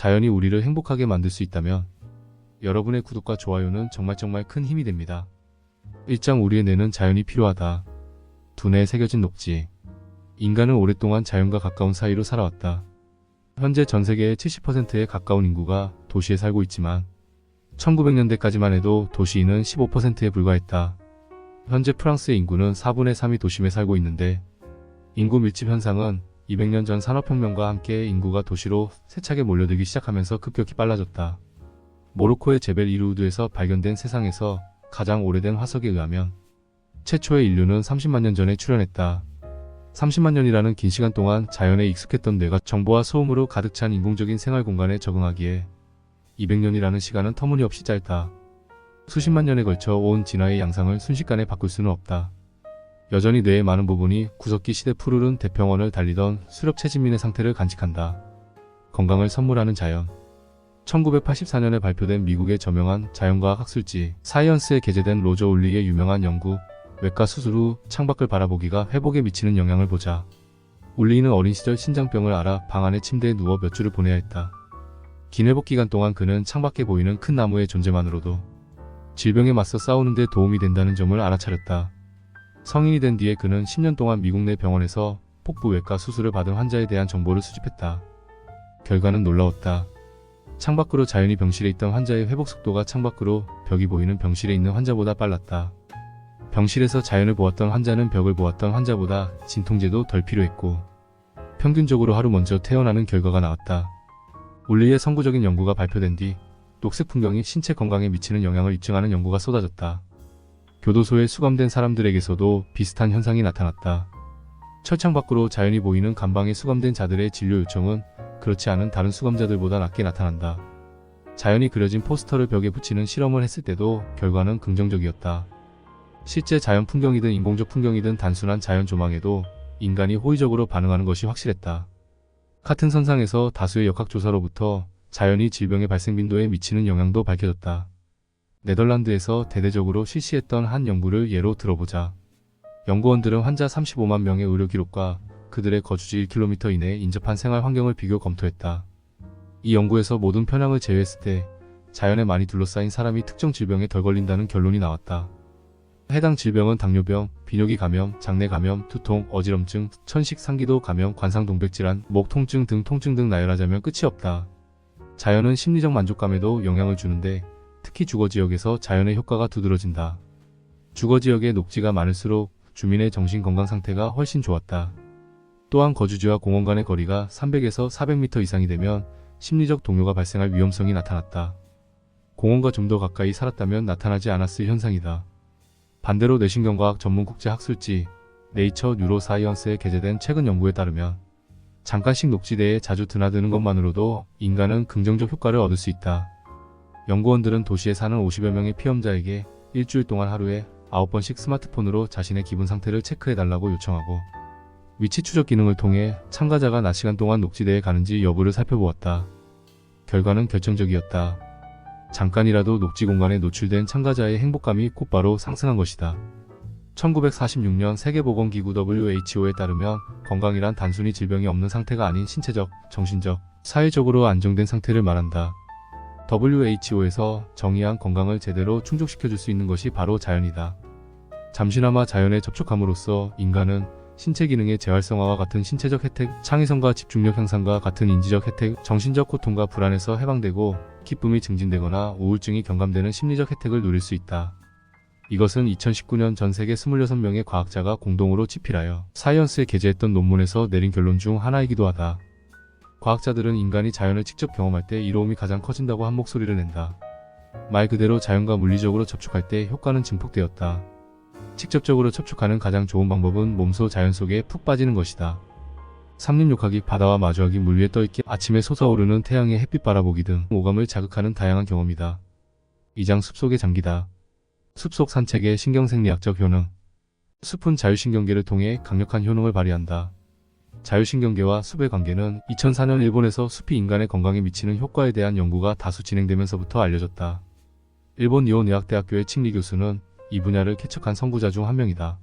자연이 우리를 행복하게 만들 수 있다면 여러분의 구독과 좋아요는 정말 큰 힘이 됩니다. 1장 우리의 뇌는 자연이 필요하다. 두뇌에 새겨진 녹지. 인간은 오랫동안 자연과 가까운 사이로 살아왔다. 현재 전 세계의 70%에 가까운 인구가 도시에 살고 있지만 1900년대까지만 해도 도시인은 15%에 불과했다. 현재 프랑스의 인구는 4분의 3이 도심에 살고 있는데 인구 밀집 현상은 200년 전 산업혁명과 함께 인구가 도시로 세차게 몰려들기 시작하면서 급격히 빨라졌다. 모로코의 제벨 이루드에서 발견된 세상에서 가장 오래된 화석에 의하면 최초의 인류는 30만 년 전에 출현했다. 30만 년이라는 긴 시간 동안 자연에 익숙했던 뇌가 정보와 소음으로 가득 찬 인공적인 생활 공간에 적응하기에 200년이라는 시간은 터무니없이 짧다. 수십만 년에 걸쳐 온 진화의 양상을 순식간에 바꿀 수는 없다. 여전히 뇌의 많은 부분이 구석기 시대 푸르른 대평원을 달리던 수렵체진민의 상태를 간직한다. 건강을 선물하는 자연. 1984년에 발표된 미국의 저명한 자연과학 학술지 사이언스에 게재된 로저 울릭의 유명한 연구 외과 수술 후 창밖을 바라보기가 회복에 미치는 영향을 보자 울릭은 어린 시절 신장병을 앓아 방 안의 침대에 누워 몇 주를 보내야 했다. 긴 회복 기간 동안 그는 창밖에 보이는 큰 나무의 존재만으로도 질병에 맞서 싸우는 데 도움이 된다는 점을 알아차렸다. 성인이 된 뒤에 그는 10년 동안 미국 내 병원에서 복부 외과 수술을 받은 환자에 대한 정보를 수집했다. 결과는 놀라웠다. 창밖으로 자연히 병실에 있던 환자의 회복 속도가 창밖으로 벽이 보이는 병실에 있는 환자보다 빨랐다. 병실에서 자연을 보았던 환자는 벽을 보았던 환자보다 진통제도 덜 필요했고 평균적으로 하루 먼저 퇴원하는 결과가 나왔다. 울리의 선구적인 연구가 발표된 뒤 녹색 풍경이 신체 건강에 미치는 영향을 입증하는 연구가 쏟아졌다. 교도소에 수감된 사람들에게서도 비슷한 현상이 나타났다. 철창 밖으로 자연이 보이는 감방에 수감된 자들의 진료 요청은 그렇지 않은 다른 수감자들보다 낮게 나타난다. 자연이 그려진 포스터를 벽에 붙이는 실험을 했을 때도 결과는 긍정적이었다. 실제 자연 풍경이든 인공적 풍경이든 단순한 자연 조망에도 인간이 호의적으로 반응하는 것이 확실했다. 같은 선상에서 다수의 역학조사로부터 자연이 질병의 발생 빈도에 미치는 영향도 밝혀졌다. 네덜란드에서 대대적으로 실시했던 한 연구를 예로 들어보자. 연구원들은 환자 35만 명의 의료 기록과 그들의 거주지 1km 이내에 인접한 생활 환경을 비교 검토했다. 이 연구에서 모든 편향을 제외했을 때 자연에 많이 둘러싸인 사람이 특정 질병에 덜 걸린다는 결론이 나왔다. 해당 질병은 당뇨병, 비뇨기 감염, 장내 감염, 두통, 어지럼증, 천식 상기도 감염, 관상동백질환, 목 통증 등 통증 등 나열하자면 끝이 없다. 자연은 심리적 만족감에도 영향을 주는데 특히 주거지역에서 자연의 효과가 두드러진다. 주거지역에 녹지가 많을수록 주민의 정신건강 상태가 훨씬 좋았다. 또한 거주지와 공원 간의 거리가 300에서 400m 이상이 되면 심리적 동요가 발생할 위험성이 나타났다. 공원과 좀 더 가까이 살았다면 나타나지 않았을 현상이다. 반대로 뇌신경과학 전문 국제학술지 네이처 뉴로사이언스에 게재된 최근 연구에 따르면 잠깐씩 녹지대에 자주 드나드는 것만으로도 인간은 긍정적 효과를 얻을 수 있다. 연구원들은 도시에 사는 50여 명의 피험자에게 일주일 동안 하루에 9번씩 스마트폰으로 자신의 기분 상태를 체크해달라고 요청하고 위치 추적 기능을 통해 참가자가 낮 시간 동안 녹지대에 가는지 여부를 살펴보았다. 결과는 결정적이었다. 잠깐이라도 녹지 공간에 노출된 참가자의 행복감이 곧바로 상승한 것이다. 1946년 세계보건기구 WHO에 따르면 건강이란 단순히 질병이 없는 상태가 아닌 신체적, 정신적, 사회적으로 안정된 상태를 말한다. WHO에서 정의한 건강을 제대로 충족시켜줄 수 있는 것이 바로 자연이다. 잠시나마 자연에 접촉함으로써 인간은 신체 기능의 재활성화와 같은 신체적 혜택, 창의성과 집중력 향상과 같은 인지적 혜택, 정신적 고통과 불안에서 해방되고 기쁨이 증진되거나 우울증이 경감되는 심리적 혜택을 누릴 수 있다. 이것은 2019년 전 세계 26명의 과학자가 공동으로 집필하여 사이언스에 게재했던 논문에서 내린 결론 중 하나이기도 하다. 과학자들은 인간이 자연을 직접 경험할 때 이로움이 가장 커진다고 한 목소리를 낸다. 말 그대로 자연과 물리적으로 접촉할 때 효과는 증폭되었다. 직접적으로 접촉하는 가장 좋은 방법은 몸소 자연 속에 푹 빠지는 것이다. 삼림욕하기, 바다와 마주하기, 물 위에 떠있기, 아침에 솟아오르는 태양의 햇빛 바라보기 등 오감을 자극하는 다양한 경험이다. 2장 숲속의 장기다. 숲속 산책의 신경생리학적 효능. 숲은 자율신경계를 통해 강력한 효능을 발휘한다. 자율신경계와 숲의 관계는 2004년 일본에서 숲이 인간의 건강에 미치는 효과에 대한 연구가 다수 진행되면서부터 알려졌다. 일본 니혼의학대학교의 칭리 교수는 이 분야를 개척한 선구자 중 한 명이다.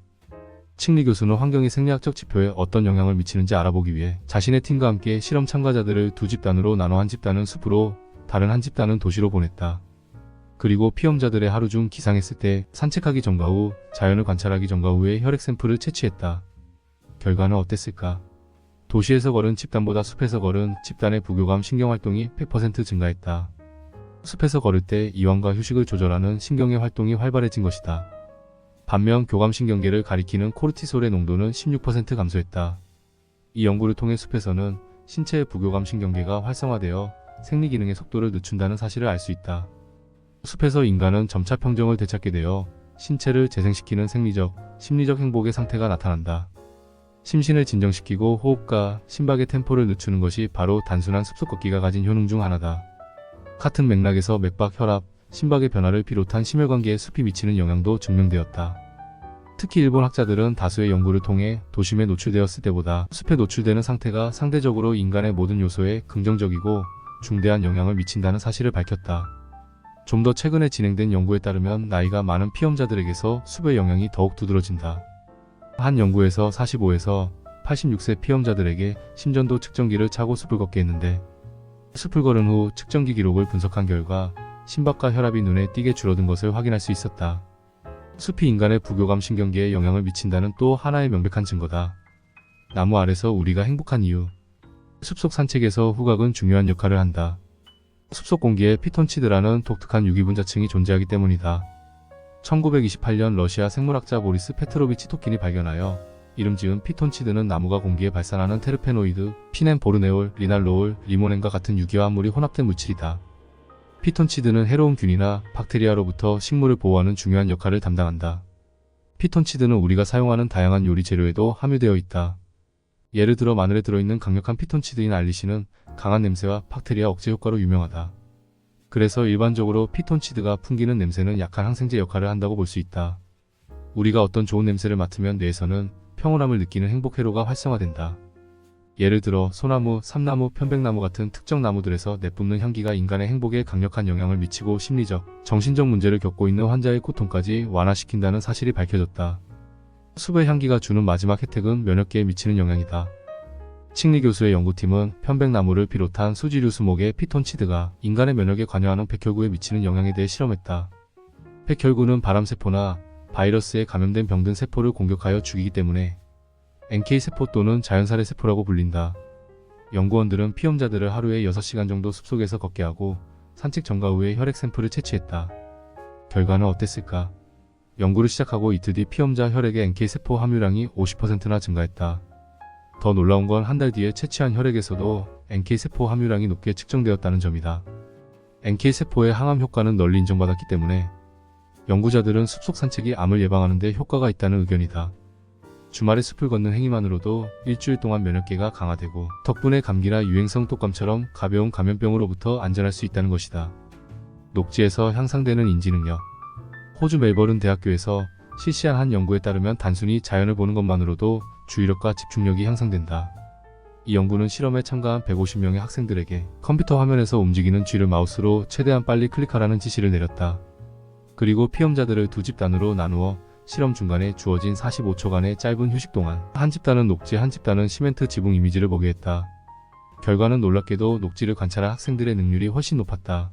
칭리 교수는 환경이 생리학적 지표에 어떤 영향을 미치는지 알아보기 위해 자신의 팀과 함께 실험 참가자들을 두 집단으로 나눠 한 집단은 숲으로, 다른 한 집단은 도시로 보냈다. 그리고 피험자들의 하루 중 기상했을 때 산책하기 전과 후, 자연을 관찰하기 전과 후에 혈액 샘플을 채취했다. 결과는 어땠을까? 도시에서 걸은 집단보다 숲에서 걸은 집단의 부교감 신경활동이 100% 증가했다. 숲에서 걸을 때 이완과 휴식을 조절하는 신경의 활동이 활발해진 것이다. 반면 교감신경계를 가리키는 코르티솔의 농도는 16% 감소했다. 이 연구를 통해 숲에서는 신체의 부교감신경계가 활성화되어 생리기능의 속도를 늦춘다는 사실을 알 수 있다. 숲에서 인간은 점차 평정을 되찾게 되어 신체를 재생시키는 생리적, 심리적 행복의 상태가 나타난다. 심신을 진정시키고 호흡과 심박의 템포를 늦추는 것이 바로 단순한 숲속 걷기가 가진 효능 중 하나다. 같은 맥락에서 맥박, 혈압, 심박의 변화를 비롯한 심혈관계에 숲이 미치는 영향도 증명되었다. 특히 일본 학자들은 다수의 연구를 통해 도심에 노출되었을 때보다 숲에 노출되는 상태가 상대적으로 인간의 모든 요소에 긍정적이고 중대한 영향을 미친다는 사실을 밝혔다. 좀 더 최근에 진행된 연구에 따르면 나이가 많은 피험자들에게서 숲의 영향이 더욱 두드러진다. 한 연구에서 45에서 86세 피험자들에게 심전도 측정기를 차고 숲을 걷게 했는데, 숲을 걸은 후 측정기 기록을 분석한 결과 심박과 혈압이 눈에 띄게 줄어든 것을 확인할 수 있었다. 숲이 인간의 부교감 신경계에 영향을 미친다는 또 하나의 명백한 증거다. 나무 아래서 우리가 행복한 이유. 숲속 산책에서 후각은 중요한 역할을 한다. 숲속 공기에 피톤치드라는 독특한 유기분자층이 존재하기 때문이다. 1928년 러시아 생물학자 보리스 페트로비치 토킨이 발견하여 이름 지은 피톤치드는 나무가 공기에 발산하는 테르페노이드, 피넨보르네올, 리날로올, 리모넨과 같은 유기화합물이 혼합된 물질이다. 피톤치드는 해로운 균이나 박테리아로부터 식물을 보호하는 중요한 역할을 담당한다. 피톤치드는 우리가 사용하는 다양한 요리 재료에도 함유되어 있다. 예를 들어 마늘에 들어있는 강력한 피톤치드인 알리신은 강한 냄새와 박테리아 억제 효과로 유명하다. 그래서 일반적으로 피톤치드가 풍기는 냄새는 약한 항생제 역할을 한다고 볼 수 있다. 우리가 어떤 좋은 냄새를 맡으면 뇌에서는 평온함을 느끼는 행복 회로가 활성화된다. 예를 들어 소나무, 삼나무, 편백나무 같은 특정 나무들에서 내뿜는 향기가 인간의 행복에 강력한 영향을 미치고 심리적, 정신적 문제를 겪고 있는 환자의 고통까지 완화시킨다는 사실이 밝혀졌다. 숲의 향기가 주는 마지막 혜택은 면역계에 미치는 영향이다. 칭리 교수의 연구팀은 편백나무를 비롯한 수지류 수목의 피톤치드가 인간의 면역에 관여하는 백혈구에 미치는 영향에 대해 실험했다. 백혈구는 바람세포나 바이러스에 감염된 병든 세포를 공격하여 죽이기 때문에 NK세포 또는 자연살해 세포라고 불린다. 연구원들은 피험자들을 하루에 6시간 정도 숲속에서 걷게 하고 산책 전과 후에 혈액 샘플을 채취했다. 결과는 어땠을까? 연구를 시작하고 이틀 뒤 피험자 혈액의 NK세포 함유량이 50%나 증가했다. 더 놀라운 건 한 달 뒤에 채취한 혈액에서도 NK세포 함유량이 높게 측정되었다는 점이다. NK세포의 항암 효과는 널리 인정받았기 때문에 연구자들은 숲속 산책이 암을 예방하는 데 효과가 있다는 의견이다. 주말에 숲을 걷는 행위만으로도 일주일 동안 면역계가 강화되고 덕분에 감기나 유행성 독감처럼 가벼운 감염병으로부터 안전할 수 있다는 것이다. 녹지에서 향상되는 인지능력. 호주 멜버른 대학교에서 실시한 한 연구에 따르면 단순히 자연을 보는 것만으로도 주의력과 집중력이 향상된다. 이 연구는 실험에 참가한 150명의 학생들에게 컴퓨터 화면에서 움직이는 쥐를 마우스로 최대한 빨리 클릭하라는 지시를 내렸다. 그리고 피험자들을 두 집단으로 나누어 실험 중간에 주어진 45초간의 짧은 휴식 동안 한 집단은 녹지, 한 집단은 시멘트 지붕 이미지를 보게 했다. 결과는 놀랍게도 녹지를 관찰한 학생들의 능률이 훨씬 높았다.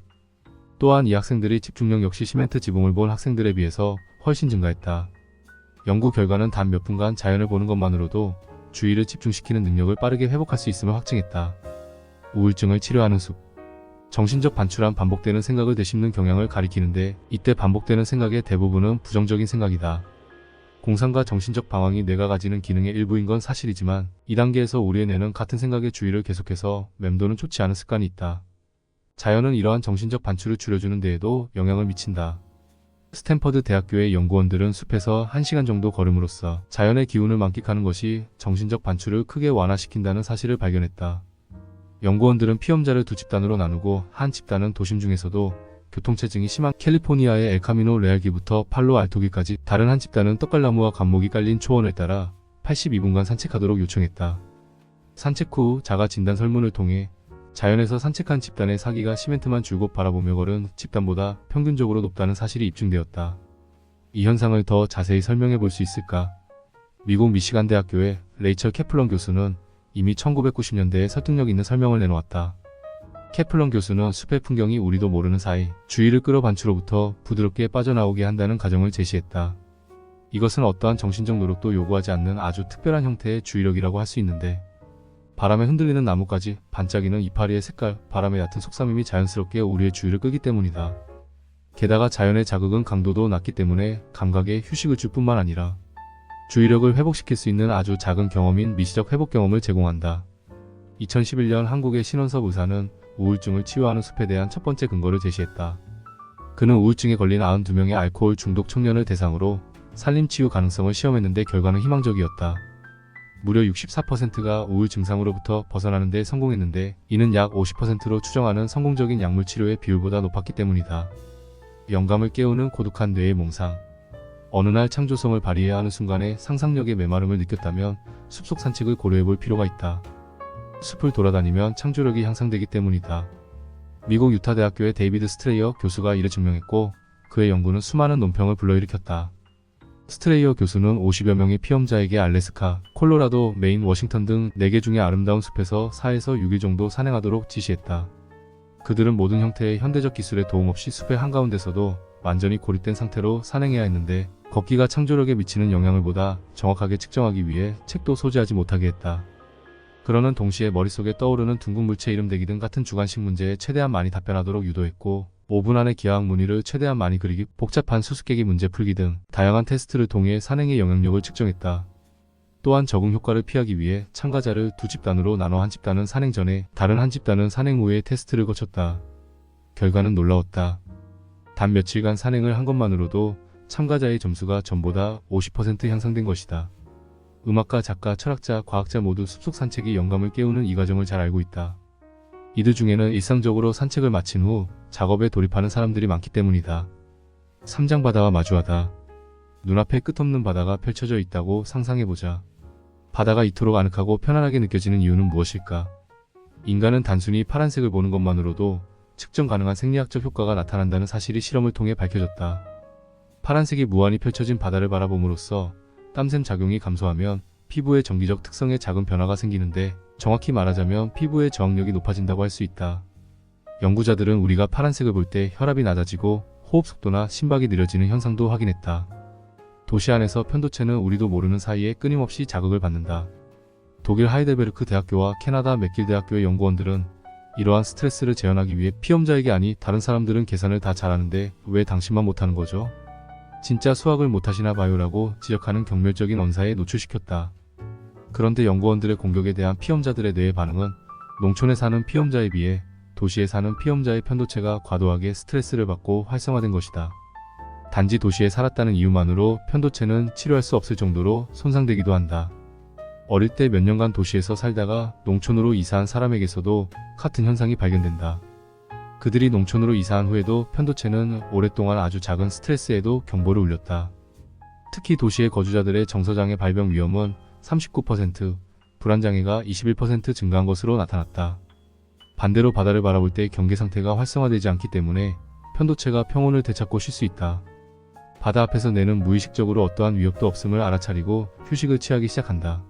또한 이 학생들이 집중력 역시 시멘트 지붕을 본 학생들에 비해서 훨씬 증가했다. 연구 결과는 단 몇 분간 자연을 보는 것만으로도 주의를 집중시키는 능력을 빠르게 회복할 수 있음을 확증했다. 우울증을 치료하는 숲. 정신적 반출한 반복되는 생각을 되씹는 경향을 가리키는데, 이때 반복되는 생각의 대부분은 부정적인 생각이다. 공상과 정신적 방황이 뇌가 가지는 기능의 일부인 건 사실이지만 이 단계에서 우리의 뇌는 같은 생각의 주의를 계속해서 맴도는 좋지 않은 습관이 있다. 자연은 이러한 정신적 반출을 줄여주는 데에도 영향을 미친다. 스탠퍼드 대학교의 연구원들은 숲에서 1시간 정도 걸음으로써 자연의 기운을 만끽하는 것이 정신적 반출을 크게 완화시킨다는 사실을 발견했다. 연구원들은 피험자를 두 집단으로 나누고 한 집단은 도심 중에서도 교통체증이 심한 캘리포니아의 엘카미노 레알기부터 팔로 알토기까지, 다른 한 집단은 떡갈나무와 감목이 깔린 초원을 따라 82분간 산책하도록 요청했다. 산책 후 자가 진단 설문을 통해 자연에서 산책한 집단의 사기가 시멘트만 줄곧 바라보며 걸은 집단보다 평균적으로 높다는 사실이 입증되었다. 이 현상을 더 자세히 설명해 볼 수 있을까? 미국 미시간 대학교의 레이첼 캐플런 교수는 이미 1990년대에 설득력 있는 설명을 내놓았다. 캐플런 교수는 숲의 풍경이 우리도 모르는 사이 주의를 끌어 반추로부터 부드럽게 빠져나오게 한다는 가정을 제시했다. 이것은 어떠한 정신적 노력도 요구하지 않는 아주 특별한 형태의 주의력이라고 할 수 있는데, 바람에 흔들리는 나뭇가지, 반짝이는 이파리의 색깔, 바람의 얕은 속삭임이 자연스럽게 우리의 주의를 끄기 때문이다. 게다가 자연의 자극은 강도도 낮기 때문에 감각에 휴식을 줄 뿐만 아니라 주의력을 회복시킬 수 있는 아주 작은 경험인 미시적 회복 경험을 제공한다. 2011년 한국의 신원섭 의사는 우울증을 치유하는 숲에 대한 첫 번째 근거를 제시했다. 그는 우울증에 걸린 92명의 알코올 중독 청년을 대상으로 산림 치유 가능성을 시험했는데 결과는 희망적이었다. 무려 64%가 우울 증상으로부터 벗어나는 데 성공했는데, 이는 약 50%로 추정하는 성공적인 약물 치료의 비율보다 높았기 때문이다. 영감을 깨우는 고독한 뇌의 몽상. 어느 날 창조성을 발휘해야 하는 순간에 상상력의 메마름을 느꼈다면 숲속 산책을 고려해볼 필요가 있다. 숲을 돌아다니면 창조력이 향상되기 때문이다. 미국 유타대학교의 데이비드 스트레이어 교수가 이를 증명했고, 그의 연구는 수많은 논평을 불러일으켰다. 스트레이어 교수는 50여 명의 피험자에게 알래스카, 콜로라도, 메인, 워싱턴 등 4개 중의 아름다운 숲에서 4에서 6일 정도 산행하도록 지시했다. 그들은 모든 형태의 현대적 기술의 도움 없이 숲의 한가운데서도 완전히 고립된 상태로 산행해야 했는데, 걷기가 창조력에 미치는 영향을 보다 정확하게 측정하기 위해 책도 소지하지 못하게 했다. 그러는 동시에 머릿속에 떠오르는 둥근 물체 이름 대기 등 같은 주관식 문제에 최대한 많이 답변하도록 유도했고, 5분 안에 기하학 무늬를 최대한 많이 그리기, 복잡한 수수께끼 문제 풀기 등 다양한 테스트를 통해 산행의 영향력을 측정했다. 또한 적응 효과를 피하기 위해 참가자를 두 집단으로 나눠 한 집단은 산행 전에, 다른 한 집단은 산행 후에 테스트를 거쳤다. 결과는 놀라웠다. 단 며칠간 산행을 한 것만으로도 참가자의 점수가 전보다 50% 향상된 것이다. 음악가, 작가, 철학자, 과학자 모두 숲속 산책이 영감을 깨우는 이 과정을 잘 알고 있다. 이들 중에는 일상적으로 산책을 마친 후 작업에 돌입하는 사람들이 많기 때문이다. 삼장바다와 마주하다. 눈앞에 끝없는 바다가 펼쳐져 있다고 상상해보자. 바다가 이토록 아늑하고 편안하게 느껴지는 이유는 무엇일까? 인간은 단순히 파란색을 보는 것만으로도 측정 가능한 생리학적 효과가 나타난다는 사실이 실험을 통해 밝혀졌다. 파란색이 무한히 펼쳐진 바다를 바라봄으로써 땀샘 작용이 감소하면 피부의 정기적 특성에 작은 변화가 생기는데, 정확히 말하자면 피부의 저항력이 높아진다고 할 수 있다. 연구자들은 우리가 파란색을 볼 때 혈압이 낮아지고 호흡 속도나 심박이 느려지는 현상도 확인했다. 도시 안에서 편도체는 우리도 모르는 사이에 끊임없이 자극을 받는다. 독일 하이델베르크 대학교와 캐나다 맥길 대학교의 연구원들은 이러한 스트레스를 재현하기 위해 피험자에게, 아니 다른 사람들은 계산을 다 잘하는데 왜 당신만 못하는 거죠? 진짜 수학을 못하시나 봐요라고 지적하는 경멸적인 언사에 노출시켰다. 그런데 연구원들의 공격에 대한 피험자들의 뇌의 반응은 농촌에 사는 피험자에 비해 도시에 사는 피험자의 편도체가 과도하게 스트레스를 받고 활성화된 것이다. 단지 도시에 살았다는 이유만으로 편도체는 치료할 수 없을 정도로 손상되기도 한다. 어릴 때 몇 년간 도시에서 살다가 농촌으로 이사한 사람에게서도 같은 현상이 발견된다. 그들이 농촌으로 이사한 후에도 편도체는 오랫동안 아주 작은 스트레스에도 경보를 울렸다. 특히 도시의 거주자들의 정서장애 발병 위험은 39%, 불안장애가 21% 증가한 것으로 나타났다. 반대로 바다를 바라볼 때 경계 상태가 활성화되지 않기 때문에 편도체가 평온을 되찾고 쉴 수 있다. 바다 앞에서 뇌는 무의식적으로 어떠한 위협도 없음을 알아차리고 휴식을 취하기 시작한다.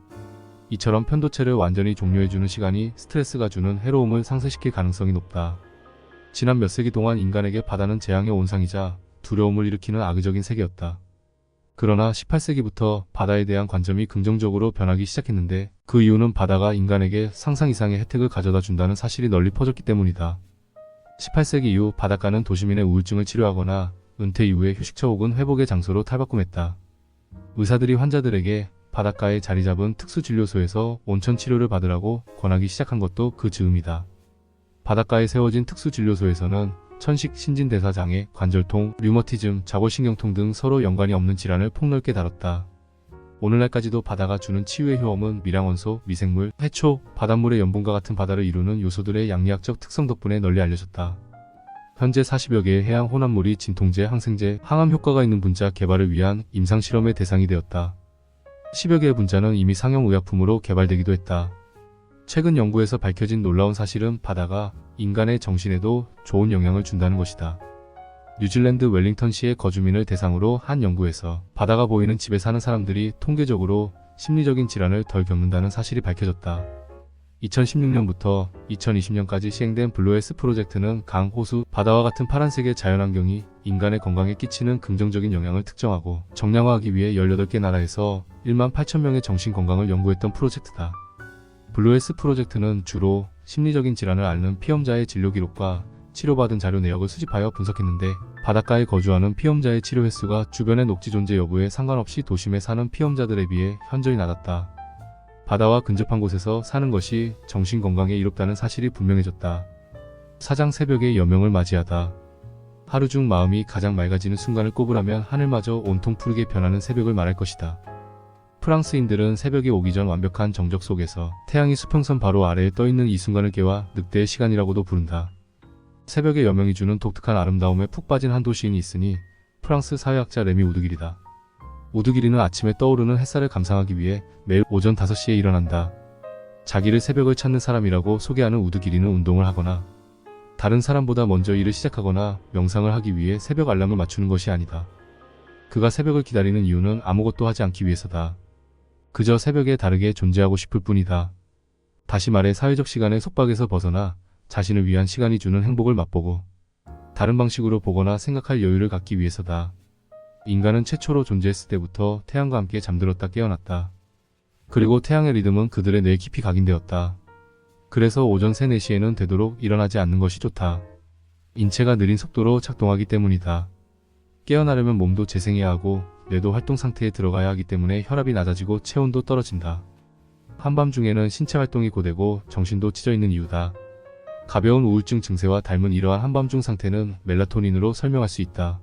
이처럼 편도체를 완전히 종료해주는 시간이 스트레스가 주는 해로움을 상쇄시킬 가능성이 높다. 지난 몇 세기 동안 인간에게 바다는 재앙의 온상이자 두려움을 일으키는 악의적인 세계였다. 그러나 18세기부터 바다에 대한 관점이 긍정적으로 변하기 시작했는데, 그 이유는 바다가 인간에게 상상 이상의 혜택을 가져다 준다는 사실이 널리 퍼졌기 때문이다. 18세기 이후 바닷가는 도시민의 우울증을 치료하거나 은퇴 이후의 휴식처 혹은 회복의 장소로 탈바꿈했다. 의사들이 환자들에게 바닷가에 자리 잡은 특수진료소에서 온천 치료를 받으라고 권하기 시작한 것도 그 즈음이다. 바닷가에 세워진 특수진료소에서는 천식, 신진대사장애, 관절통, 류머티즘, 자골신경통 등 서로 연관이 없는 질환을 폭넓게 다뤘다. 오늘날까지도 바다가 주는 치유의 효험은 밀양원소, 미생물, 해초, 바닷물의 염분과 같은 바다를 이루는 요소들의 양리학적 특성 덕분에 널리 알려졌다. 현재 40여 개의 해양 혼합물이 진통제, 항생제, 항암 효과가 있는 분자 개발을 위한 임상실험의 대상이 되었다. 10여 개의 분자는 이미 상용 의약품으로 개발되기도 했다. 최근 연구에서 밝혀진 놀라운 사실은 바다가 인간의 정신에도 좋은 영향을 준다는 것이다. 뉴질랜드 웰링턴시의 거주민을 대상으로 한 연구에서 바다가 보이는 집에 사는 사람들이 통계적으로 심리적인 질환을 덜 겪는다는 사실이 밝혀졌다. 2016년부터 2020년까지 시행된 블루헬스 프로젝트는 강, 호수, 바다와 같은 파란색의 자연환경이 인간의 건강에 끼치는 긍정적인 영향을 특정하고 정량화하기 위해 18개 나라에서 1만 8천 명의 정신건강을 연구했던 프로젝트다. 블루헬스 프로젝트는 주로 심리적인 질환을 앓는 피험자의 진료 기록과 치료받은 자료 내역을 수집하여 분석했는데, 바닷가에 거주하는 피험자의 치료 횟수가 주변의 녹지 존재 여부에 상관없이 도심에 사는 피험자들에 비해 현저히 낮았다. 바다와 근접한 곳에서 사는 것이 정신건강에 이롭다는 사실이 분명해졌다. 사장 새벽의 여명을 맞이하다. 하루 중 마음이 가장 맑아지는 순간을 꼽으라면 하늘마저 온통 푸르게 변하는 새벽을 말할 것이다. 프랑스인들은 새벽이 오기 전 완벽한 정적 속에서 태양이 수평선 바로 아래에 떠있는 이 순간을 깨와 늑대의 시간이라고도 부른다. 새벽의 여명이 주는 독특한 아름다움에 푹 빠진 한 도시인이 있으니 프랑스 사회학자 레미 우드길이다. 우드길이는 아침에 떠오르는 햇살을 감상하기 위해 매일 오전 5시에 일어난다. 자기를 새벽을 찾는 사람이라고 소개하는 우드길이는 운동을 하거나 다른 사람보다 먼저 일을 시작하거나 명상을 하기 위해 새벽 알람을 맞추는 것이 아니다. 그가 새벽을 기다리는 이유는 아무것도 하지 않기 위해서다. 그저 새벽에 다르게 존재하고 싶을 뿐이다. 다시 말해 사회적 시간의 속박에서 벗어나 자신을 위한 시간이 주는 행복을 맛보고 다른 방식으로 보거나 생각할 여유를 갖기 위해서다. 인간은 최초로 존재했을 때부터 태양과 함께 잠들었다 깨어났다. 그리고 태양의 리듬은 그들의 뇌에 깊이 각인되었다. 그래서 오전 3, 4시에는 되도록 일어나지 않는 것이 좋다. 인체가 느린 속도로 작동하기 때문이다. 깨어나려면 몸도 재생해야 하고 뇌도 활동 상태에 들어가야 하기 때문에 혈압이 낮아지고 체온도 떨어진다. 한밤중에는 신체 활동이 고되고 정신도 찢어있는 이유다. 가벼운 우울증 증세와 닮은 이러한 한밤중 상태는 멜라토닌으로 설명할 수 있다.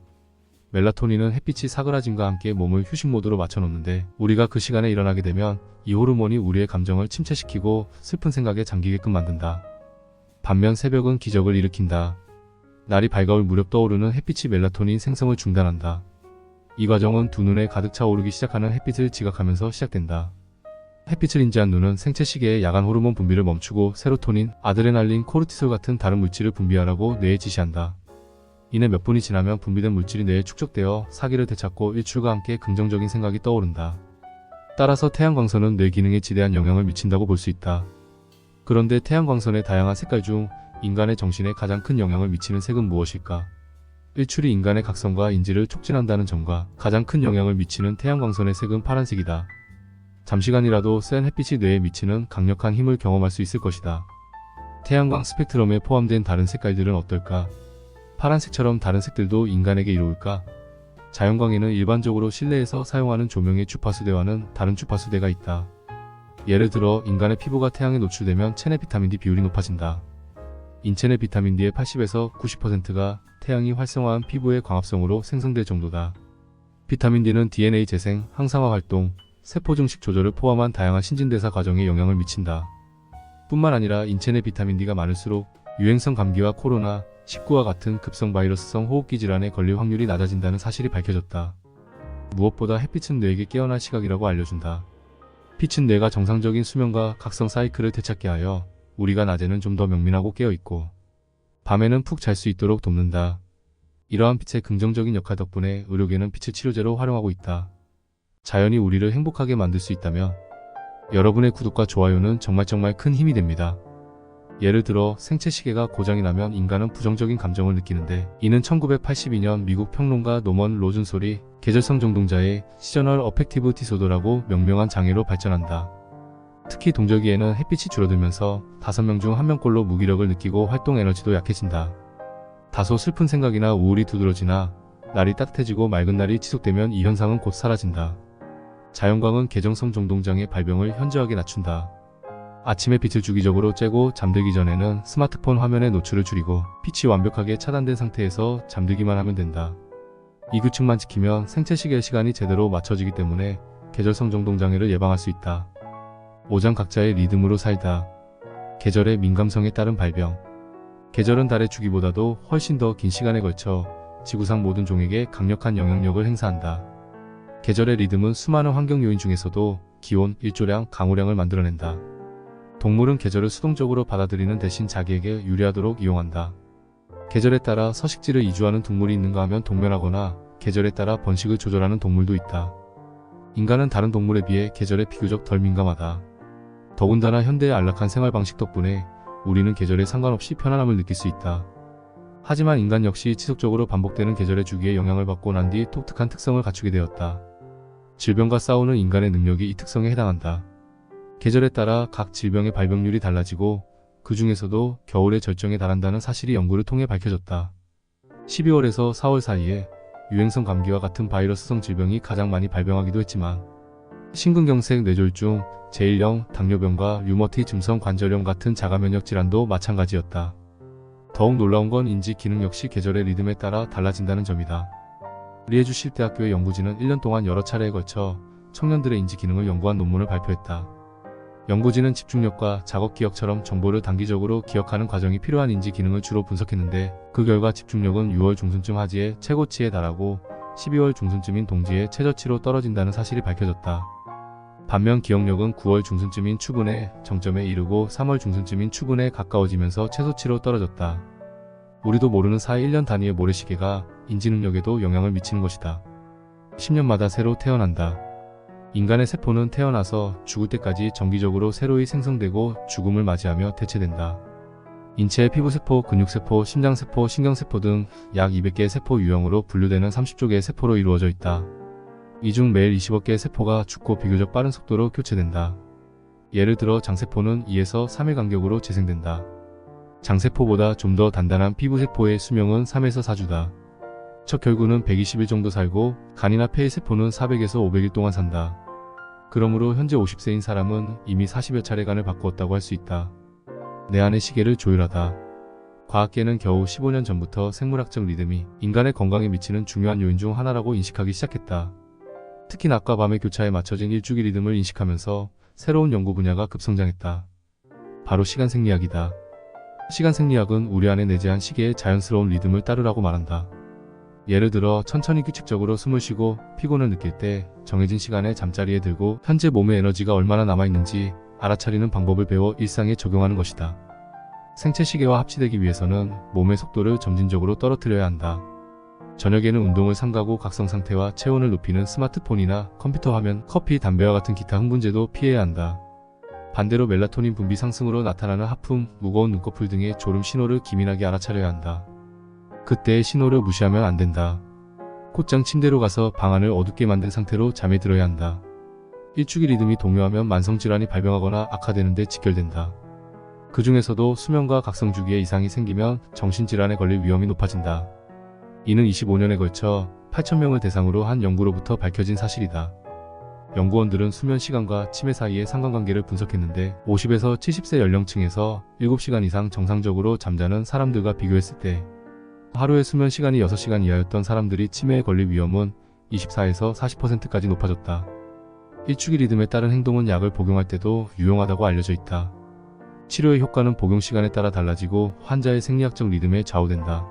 멜라토닌은 햇빛이 사그라짐과 함께 몸을 휴식 모드로 맞춰놓는데, 우리가 그 시간에 일어나게 되면 이 호르몬이 우리의 감정을 침체시키고 슬픈 생각에 잠기게끔 만든다. 반면 새벽은 기적을 일으킨다. 날이 밝아올 무렵 떠오르는 햇빛이 멜라토닌 생성을 중단한다. 이 과정은 두 눈에 가득 차 오르기 시작하는 햇빛을 지각하면서 시작된다. 햇빛을 인지한 눈은 생체 시계의 야간 호르몬 분비를 멈추고 세로토닌, 아드레날린, 코르티솔 같은 다른 물질을 분비하라고 뇌에 지시한다. 이내 몇 분이 지나면 분비된 물질이 뇌에 축적되어 사기를 되찾고 일출과 함께 긍정적인 생각이 떠오른다. 따라서 태양광선은 뇌 기능에 지대한 영향을 미친다고 볼 수 있다. 그런데 태양광선의 다양한 색깔 중 인간의 정신에 가장 큰 영향을 미치는 색은 무엇일까? 일출이 인간의 각성과 인지를 촉진한다는 점과 가장 큰 영향을 미치는 태양광선의 색은 파란색이다. 잠시간이라도 센 햇빛이 뇌에 미치는 강력한 힘을 경험할 수 있을 것이다. 태양광 스펙트럼에 포함된 다른 색깔들은 어떨까? 파란색처럼 다른 색들도 인간에게 이로울까? 자연광에는 일반적으로 실내에서 사용하는 조명의 주파수대와는 다른 주파수대가 있다. 예를 들어 인간의 피부가 태양에 노출되면 체내 비타민 D 비율이 높아진다. 인체 내 비타민 D의 80에서 90%가 태양이 활성화한 피부의 광합성으로 생성될 정도다. 비타민 D는 DNA 재생, 항산화 활동, 세포 증식 조절을 포함한 다양한 신진대사 과정에 영향을 미친다. 뿐만 아니라 인체 내 비타민 D가 많을수록 유행성 감기와 코로나, 19와 같은 급성 바이러스성 호흡기 질환에 걸릴 확률이 낮아진다는 사실이 밝혀졌다. 무엇보다 햇빛은 뇌에게 깨어날 시각이라고 알려준다. 빛은 뇌가 정상적인 수면과 각성 사이클을 되찾게 하여 우리가 낮에는 좀 더 명민하고 깨어있고 밤에는 푹 잘 수 있도록 돕는다. 이러한 빛의 긍정적인 역할 덕분에 의료계는 빛을 치료제로 활용하고 있다. 자연이 우리를 행복하게 만들 수 있다면 여러분의 구독과 좋아요는 정말 큰 힘이 됩니다. 예를 들어 생체 시계가 고장이 나면 인간은 부정적인 감정을 느끼는데, 이는 1982년 미국 평론가 노먼 로즌솔이 계절성 정동자의 시저널 어펙티브 디소더라고 명명한 장애로 발전한다. 특히 동절기에는 햇빛이 줄어들면서 5명 중 1명꼴로 무기력을 느끼고 활동 에너지도 약해진다. 다소 슬픈 생각이나 우울이 두드러지나 날이 따뜻해지고 맑은 날이 지속되면 이 현상은 곧 사라진다. 자연광은 계정성 정동장의 발병을 현저하게 낮춘다. 아침에 빛을 주기적으로 쬐고 잠들기 전에는 스마트폰 화면의 노출을 줄이고 빛이 완벽하게 차단된 상태에서 잠들기만 하면 된다. 이 규칙만 지키면 생체시계의 시간이 제대로 맞춰지기 때문에 계절성 정동장애를 예방할 수 있다. 오장 각자의 리듬으로 살다. 계절의 민감성에 따른 발병. 계절은 달의 주기보다도 훨씬 더 긴 시간에 걸쳐 지구상 모든 종에게 강력한 영향력을 행사한다. 계절의 리듬은 수많은 환경 요인 중에서도 기온, 일조량, 강우량을 만들어낸다. 동물은 계절을 수동적으로 받아들이는 대신 자기에게 유리하도록 이용한다. 계절에 따라 서식지를 이주하는 동물이 있는가 하면 동면하거나 계절에 따라 번식을 조절하는 동물도 있다. 인간은 다른 동물에 비해 계절에 비교적 덜 민감하다. 더군다나 현대의 안락한 생활 방식 덕분에 우리는 계절에 상관없이 편안함을 느낄 수 있다. 하지만 인간 역시 지속적으로 반복되는 계절의 주기에 영향을 받고 난 뒤 독특한 특성을 갖추게 되었다. 질병과 싸우는 인간의 능력이 이 특성에 해당한다. 계절에 따라 각 질병의 발병률이 달라지고 그 중에서도 겨울의 절정에 달한다는 사실이 연구를 통해 밝혀졌다. 12월에서 4월 사이에 유행성 감기와 같은 바이러스성 질병이 가장 많이 발병하기도 했지만 심근경색, 뇌졸중, 제1형, 당뇨병과 류머티즘성 관절염 같은 자가면역 질환도 마찬가지였다. 더욱 놀라운 건 인지 기능 역시 계절의 리듬에 따라 달라진다는 점이다. 리에주 실대학교의 연구진은 1년 동안 여러 차례에 걸쳐 청년들의 인지 기능을 연구한 논문을 발표했다. 연구진은 집중력과 작업 기억처럼 정보를 단기적으로 기억하는 과정이 필요한 인지 기능을 주로 분석했는데 그 결과 집중력은 6월 중순쯤 하지의 최고치에 달하고 12월 중순쯤인 동지의 최저치로 떨어진다는 사실이 밝혀졌다. 반면 기억력은 9월 중순쯤인 추분의 정점에 이르고 3월 중순쯤인 추분에 가까워지면서 최소치로 떨어졌다. 우리도 모르는 사이 1년 단위의 모래시계가 인지능력에도 영향을 미치는 것이다. 10년마다 새로 태어난다. 인간의 세포는 태어나서 죽을 때까지 정기적으로 새로이 생성되고 죽음을 맞이하며 대체된다. 인체의 피부세포, 근육세포, 심장세포, 신경세포 등 약 200개의 세포 유형으로 분류되는 30조 개의 세포로 이루어져 있다. 이 중 매일 20억 개의 세포가 죽고 비교적 빠른 속도로 교체된다. 예를 들어 장세포는 2에서 3일 간격으로 재생된다. 장세포보다 좀 더 단단한 피부세포의 수명은 3에서 4주다. 척혈구는 120일 정도 살고 간이나 폐의 세포는 400에서 500일 동안 산다. 그러므로 현재 50세인 사람은 이미 40여 차례 간을 바꾸었다고 할 수 있다. 내 안의 시계를 조율하다. 과학계는 겨우 15년 전부터 생물학적 리듬이 인간의 건강에 미치는 중요한 요인 중 하나라고 인식하기 시작했다. 특히 낮과 밤의 교차에 맞춰진 일주기 리듬을 인식하면서 새로운 연구 분야가 급성장했다. 바로 시간생리학이다. 시간생리학은 우리 안에 내재한 시계의 자연스러운 리듬을 따르라고 말한다. 예를 들어 천천히 규칙적으로 숨을 쉬고 피곤을 느낄 때 정해진 시간에 잠자리에 들고 현재 몸의 에너지가 얼마나 남아있는지 알아차리는 방법을 배워 일상에 적용하는 것이다. 생체 시계와 합치되기 위해서는 몸의 속도를 점진적으로 떨어뜨려야 한다. 저녁에는 운동을 삼가고 각성 상태와 체온을 높이는 스마트폰이나 컴퓨터 화면, 커피, 담배와 같은 기타 흥분제도 피해야 한다. 반대로 멜라토닌 분비 상승으로 나타나는 하품, 무거운 눈꺼풀 등의 졸음 신호를 기민하게 알아차려야 한다. 그때의 신호를 무시하면 안 된다. 곧장 침대로 가서 방안을 어둡게 만든 상태로 잠에 들어야 한다. 일주기 리듬이 동요하면 만성질환이 발병하거나 악화되는 데 직결된다. 그 중에서도 수면과 각성 주기에 이상이 생기면 정신질환에 걸릴 위험이 높아진다. 이는 25년에 걸쳐 8,000명을 대상으로 한 연구로부터 밝혀진 사실이다. 연구원들은 수면 시간과 치매 사이의 상관관계를 분석했는데 50에서 70세 연령층에서 7시간 이상 정상적으로 잠자는 사람들과 비교했을 때 하루의 수면 시간이 6시간 이하였던 사람들이 치매에 걸릴 위험은 24에서 40%까지 높아졌다. 일주기 리듬에 따른 행동은 약을 복용할 때도 유용하다고 알려져 있다. 치료의 효과는 복용 시간에 따라 달라지고 환자의 생리학적 리듬에 좌우된다.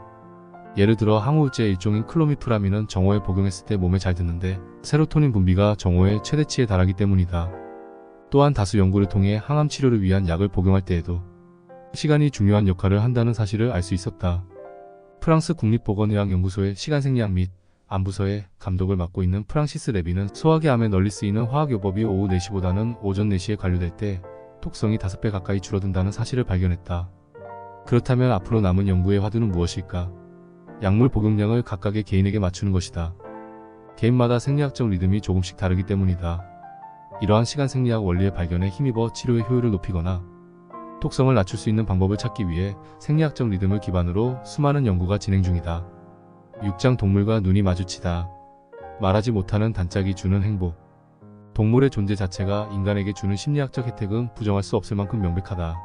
예를 들어 항우울제의 일종인 클로미프라민은 정오에 복용했을 때 몸에 잘 드는데 세로토닌 분비가 정오의 최대치에 달하기 때문이다. 또한 다수 연구를 통해 항암 치료를 위한 약을 복용할 때에도 시간이 중요한 역할을 한다는 사실을 알 수 있었다. 프랑스 국립보건의학연구소의 시간생리학 및 암부서의 감독을 맡고 있는 프랑시스 레비는 소화기 암에 널리 쓰이는 화학요법이 오후 4시보다는 오전 4시에 관료될 때 톡성이 5배 가까이 줄어든다는 사실을 발견했다. 그렇다면 앞으로 남은 연구의 화두는 무엇일까? 약물 복용량을 각각의 개인에게 맞추는 것이다. 개인마다 생리학적 리듬이 조금씩 다르기 때문이다. 이러한 시간생리학 원리의 발견에 힘입어 치료의 효율을 높이거나 톡성을 낮출 수 있는 방법을 찾기 위해 생리학적 리듬을 기반으로 수많은 연구가 진행 중이다. 육장 동물과 눈이 마주치다. 말하지 못하는 단짝이 주는 행복. 동물의 존재 자체가 인간에게 주는 심리학적 혜택은 부정할 수 없을 만큼 명백하다.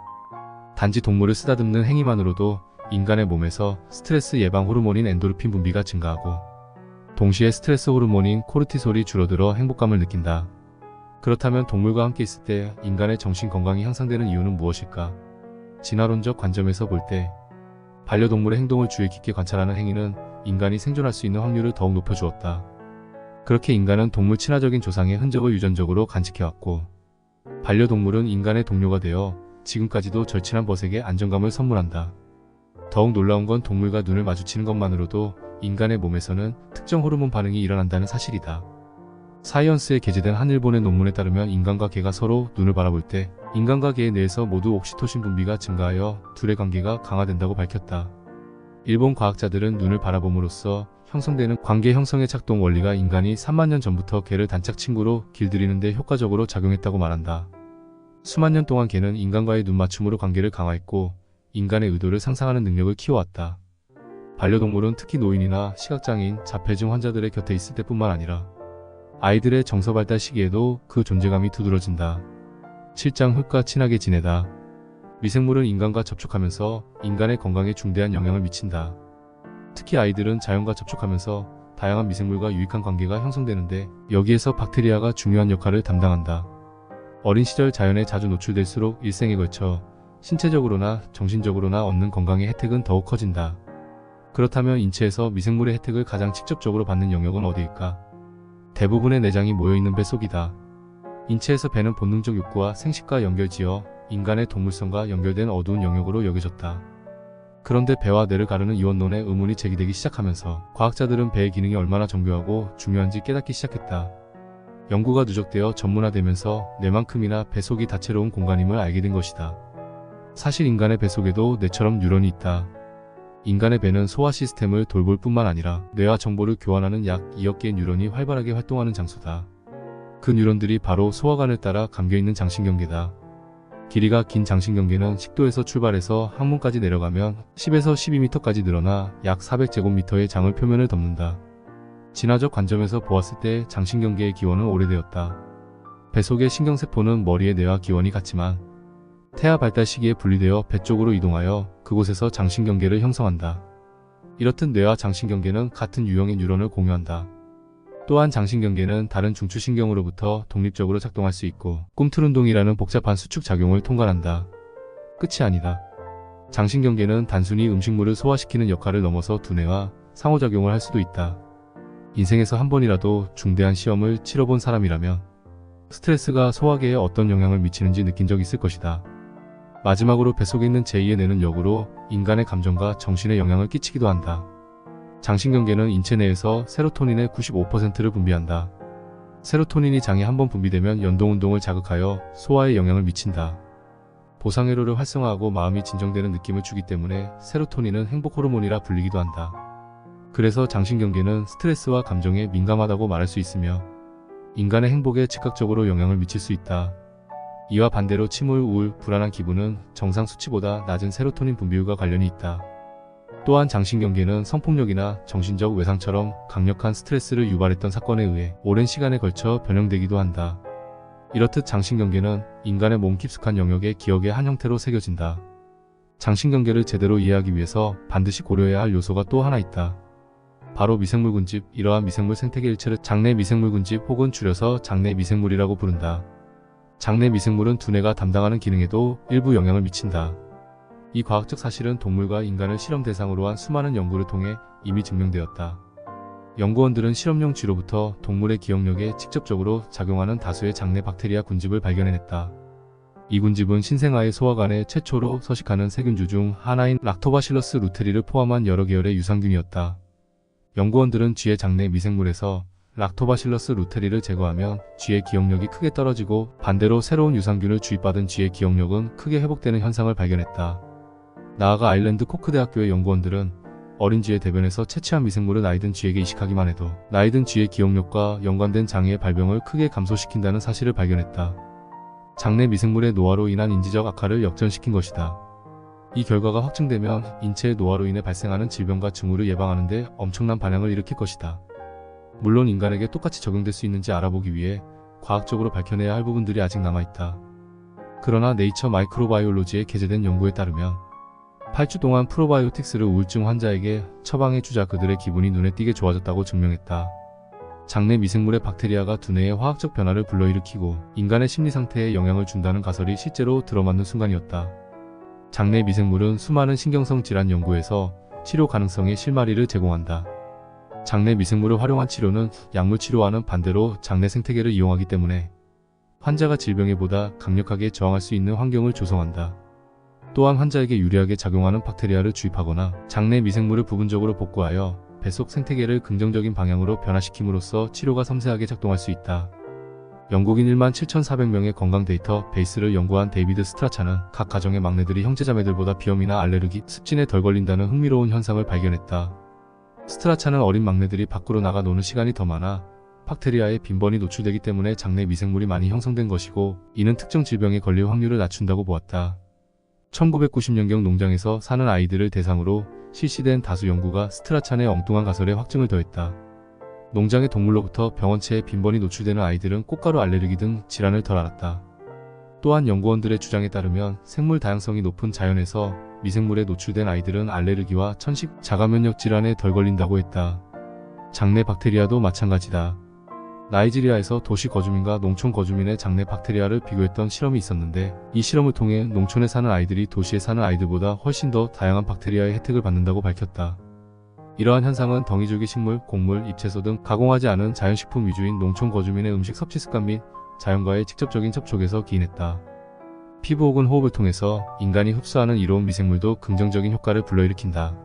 단지 동물을 쓰다듬는 행위만으로도 인간의 몸에서 스트레스 예방 호르몬인 엔도르핀 분비가 증가하고 동시에 스트레스 호르몬인 코르티솔이 줄어들어 행복감을 느낀다. 그렇다면 동물과 함께 있을 때 인간의 정신 건강이 향상되는 이유는 무엇일까? 진화론적 관점에서 볼 때 반려동물의 행동을 주의 깊게 관찰하는 행위는 인간이 생존할 수 있는 확률을 더욱 높여주었다. 그렇게 인간은 동물 친화적인 조상의 흔적을 유전적으로 간직해왔고 반려동물은 인간의 동료가 되어 지금까지도 절친한 벗에게 안정감을 선물한다. 더욱 놀라운 건 동물과 눈을 마주치는 것만으로도 인간의 몸에서는 특정 호르몬 반응이 일어난다는 사실이다. 사이언스에 게재된 한 일본의 논문에 따르면 인간과 개가 서로 눈을 바라볼 때 인간과 개의 뇌에서 모두 옥시토신 분비가 증가하여 둘의 관계가 강화된다고 밝혔다. 일본 과학자들은 눈을 바라봄으로써 형성되는 관계 형성의 작동 원리가 인간이 3만 년 전부터 개를 단짝 친구로 길들이는 데 효과적으로 작용했다고 말한다. 수만 년 동안 개는 인간과의 눈 맞춤으로 관계를 강화했고 인간의 의도를 상상하는 능력을 키워왔다. 반려동물은 특히 노인이나 시각장애인, 자폐증 환자들의 곁에 있을 때뿐만 아니라 아이들의 정서 발달 시기에도 그 존재감이 두드러진다. 7장 흙과 친하게 지내다. 미생물은 인간과 접촉하면서 인간의 건강에 중대한 영향을 미친다. 특히 아이들은 자연과 접촉하면서 다양한 미생물과 유익한 관계가 형성되는데 여기에서 박테리아가 중요한 역할을 담당한다. 어린 시절 자연에 자주 노출될수록 일생에 걸쳐 신체적으로나 정신적으로나 얻는 건강의 혜택은 더욱 커진다. 그렇다면 인체에서 미생물의 혜택을 가장 직접적으로 받는 영역은 어디일까? 대부분의 내장이 모여있는 배 속이다. 인체에서 배는 본능적 욕구와 생식과 연결지어 인간의 동물성과 연결된 어두운 영역으로 여겨졌다. 그런데 배와 뇌를 가르는 이원론에 의문이 제기되기 시작하면서 과학자들은 배의 기능이 얼마나 정교하고 중요한지 깨닫기 시작했다. 연구가 누적되어 전문화되면서 뇌만큼이나 배 속이 다채로운 공간임을 알게 된 것이다. 사실 인간의 배 속에도 뇌처럼 뉴런이 있다. 인간의 배는 소화 시스템을 돌볼 뿐만 아니라 뇌와 정보를 교환하는 약 2억 개의 뉴런이 활발하게 활동하는 장소다. 그 뉴런들이 바로 소화관을 따라 감겨있는 장신경계다. 길이가 긴 장신경계는 식도에서 출발해서 항문까지 내려가면 10에서 12m까지 늘어나 약 400제곱미터의 장을 표면을 덮는다. 진화적 관점에서 보았을 때 장신경계의 기원은 오래되었다. 배 속의 신경세포는 머리의 뇌와 기원이 같지만 태아 발달 시기에 분리되어 배 쪽으로 이동하여 그곳에서 장신경계를 형성한다. 이렇듯 뇌와 장신경계는 같은 유형의 뉴런을 공유한다. 또한 장신경계는 다른 중추신경으로부터 독립적으로 작동할 수 있고 꿈틀운동이라는 복잡한 수축 작용을 통과한다. 끝이 아니다. 장신경계는 단순히 음식물을 소화시키는 역할을 넘어서 두뇌와 상호작용을 할 수도 있다. 인생에서 한 번이라도 중대한 시험을 치러본 사람이라면 스트레스가 소화계에 어떤 영향을 미치는지 느낀 적 있을 것이다. 마지막으로 뱃속에 있는 제2의 뇌는 역으로 인간의 감정과 정신에 영향을 끼치기도 한다. 장신경계는 인체 내에서 세로토닌의 95%를 분비한다. 세로토닌이 장에 한번 분비되면 연동운동을 자극하여 소화에 영향을 미친다. 보상회로를 활성화하고 마음이 진정되는 느낌을 주기 때문에 세로토닌은 행복 호르몬이라 불리기도 한다. 그래서 장신경계는 스트레스와 감정에 민감하다고 말할 수 있으며 인간의 행복에 즉각적으로 영향을 미칠 수 있다. 이와 반대로 침울, 우울, 불안한 기분은 정상 수치보다 낮은 세로토닌 분비율과 관련이 있다. 또한 장신경계는 성폭력이나 정신적 외상처럼 강력한 스트레스를 유발했던 사건에 의해 오랜 시간에 걸쳐 변형되기도 한다. 이렇듯 장신경계는 인간의 몸 깊숙한 영역에 기억의 한 형태로 새겨진다. 장신경계를 제대로 이해하기 위해서 반드시 고려해야 할 요소가 또 하나 있다. 바로 미생물군집. 이러한 미생물 생태계 일체를 장내 미생물군집 혹은 줄여서 장내 미생물이라고 부른다. 장내 미생물은 두뇌가 담당하는 기능에도 일부 영향을 미친다. 이 과학적 사실은 동물과 인간을 실험 대상으로 한 수많은 연구를 통해 이미 증명되었다. 연구원들은 실험용 쥐로부터 동물의 기억력에 직접적으로 작용하는 다수의 장내 박테리아 군집을 발견해냈다. 이 군집은 신생아의 소화관에 최초로 서식하는 세균주 중 하나인 락토바실러스 루테리를 포함한 여러 계열의 유산균이었다. 연구원들은 쥐의 장내 미생물에서 락토바실러스 루테리를 제거하면 쥐의 기억력이 크게 떨어지고 반대로 새로운 유산균을 주입받은 쥐의 기억력은 크게 회복되는 현상을 발견했다. 나아가 아일랜드 코크 대학교의 연구원들은 어린 쥐의 대변에서 채취한 미생물을 나이 든 쥐에게 이식하기만 해도 나이 든 쥐의 기억력과 연관된 장애의 발병을 크게 감소시킨다는 사실을 발견했다. 장내 미생물의 노화로 인한 인지적 악화를 역전시킨 것이다. 이 결과가 확증되면 인체의 노화로 인해 발생하는 질병과 징후를 예방하는 데 엄청난 반향을 일으킬 것이다. 물론 인간에게 똑같이 적용될 수 있는지 알아보기 위해 과학적으로 밝혀내야 할 부분들이 아직 남아있다. 그러나 네이처 마이크로바이올로지에 게재된 연구에 따르면 8주 동안 프로바이오틱스를 우울증 환자에게 처방해주자 그들의 기분이 눈에 띄게 좋아졌다고 증명했다. 장내 미생물의 박테리아가 두뇌의 화학적 변화를 불러일으키고 인간의 심리 상태에 영향을 준다는 가설이 실제로 들어맞는 순간이었다. 장내 미생물은 수많은 신경성 질환 연구에서 치료 가능성의 실마리를 제공한다. 장내 미생물을 활용한 치료는 약물 치료와는 반대로 장내 생태계를 이용하기 때문에 환자가 질병에 보다 강력하게 저항할 수 있는 환경을 조성한다. 또한 환자에게 유리하게 작용하는 박테리아를 주입하거나 장내 미생물을 부분적으로 복구하여 뱃속 생태계를 긍정적인 방향으로 변화시킴으로써 치료가 섬세하게 작동할 수 있다. 영국인 17,400명의 건강 데이터 베이스를 연구한 데이비드 스트라차는 각 가정의 막내들이 형제자매들보다 비염이나 알레르기, 습진에 덜 걸린다는 흥미로운 현상을 발견했다. 스트라차는 어린 막내들이 밖으로 나가 노는 시간이 더 많아 박테리아에 빈번히 노출되기 때문에 장내 미생물이 많이 형성된 것이고, 이는 특정 질병에 걸릴 확률을 낮춘다고 보았다. 1990년경 농장에서 사는 아이들을 대상으로 실시된 다수 연구가 스트라차 내 엉뚱한 가설에 확증을 더했다. 농장의 동물로부터 병원체에 빈번히 노출되는 아이들은 꽃가루 알레르기 등 질환을 덜 앓았다. 또한 연구원들의 주장에 따르면 생물 다양성이 높은 자연에서 미생물에 노출된 아이들은 알레르기와 천식, 자가면역 질환에 덜 걸린다고 했다. 장내 박테리아도 마찬가지다. 나이지리아에서 도시 거주민과 농촌 거주민의 장내 박테리아를 비교했던 실험이 있었는데, 이 실험을 통해 농촌에 사는 아이들이 도시에 사는 아이들보다 훨씬 더 다양한 박테리아의 혜택을 받는다고 밝혔다. 이러한 현상은 덩이줄기 식물, 곡물, 잎채소 등 가공하지 않은 자연식품 위주인 농촌 거주민의 음식 섭취 습관 및 자연과의 직접적인 접촉에서 기인했다. 피부 혹은 호흡을 통해서 인간이 흡수하는 이로운 미생물도 긍정적인 효과를 불러일으킨다.